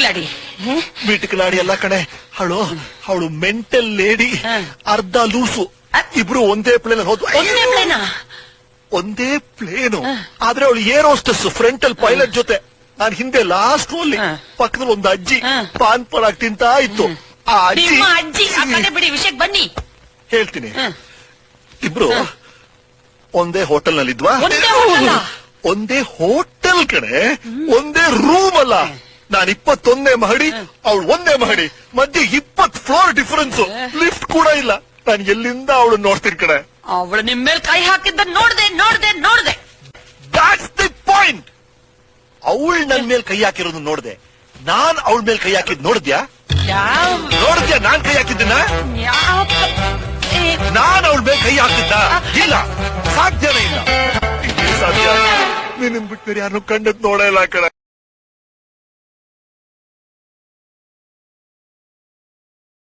ಮಿಟ್ಕಲಾಡಿ ಮಿಟ್ಕಲಾಡಿ ಎಲ್ಲ ಕಣೆ. ಅವಳು ಮೆಂಟಲ್ ಲೇಡಿ, ಅರ್ಧ ಲೂಸು. ಇಬ್ರು ಒಂದೇ ಪ್ಲೇನ್ ಹೋದ್ವು. ಒಂದೇ ಪ್ಲೇನು, ಆದ್ರೆ ಅವಳು ಏರ್ ಹೋಸ್ಟೆಸ್, ಫ್ರಂಟಲ್ ಪೈಲಟ್ ಜೊತೆ. ನಾನ್ ಹಿಂದೆ ಲಾಸ್ಟ್ ರೋಲ್ ಪಕ್ಕದಲ್ಲಿ ಒಂದು ಅಜ್ಜಿ ಪಾನ್ ಪರಾಗ್ ತಿಂತಾ ಇತ್ತು. ಆ ಅಜ್ಜಿ ಬಿಡಿ, ವಿಷಯಕ್ಕೆ ಬನ್ನಿ ಹೇಳ್ತೀನಿ. ಇಬ್ರು ಒಂದೇ ಹೋಟೆಲ್ ನಲ್ಲಿದ್ವಾ? ಒಂದೇ ಹೋಟೆಲ್ ಕಡೆ, ಒಂದೇ ರೂಮ್ ಅಲ್ಲ. ನಾನು 21ನೇ ಮಹಡಿ, ಅವಳು 1ನೇ ಮಹಡಿ, ಮಧ್ಯೆ 20 ಫ್ಲೋರ್ ಡಿಫರೆನ್ಸ್. ಲಿಫ್ಟ್ ಕೂಡ ಇಲ್ಲ. ನಾನು ಎಲ್ಲಿಂದ ಅವಳು ನೋಡ್ತೀನಿ ಕಡೆ. ಅವಳು ನಿಮ್ ಮೇಲೆ ಕೈ ಹಾಕಿದ್ದ ನೋಡ್ದೆ. That's the point. ಅವಳು ನನ್ ಮೇಲೆ ಕೈ ಹಾಕಿರೋದು ನೋಡ್ದೆ, ನಾನ್ ಅವಳ ಮೇಲೆ ಕೈ ಹಾಕಿದ್ ನೋಡಿದ್ಯಾ? ನಾನ್ ಕೈ ಹಾಕಿದ್ದನ್ನ? ನಾನ್ ಅವಳ ಮೇಲೆ ಕೈ ಹಾಕಿದ್ದ? ಇಲ್ಲ, ಸಾಧ್ಯನೇ ಇಲ್ಲ. ಸಾಧ್ಯ. ನೀನ್ ಬಿಟ್ಟು ಯಾರನ್ನು ಕಂಡದ್ ನೋಡಲ್ಲ ಕಡೆ.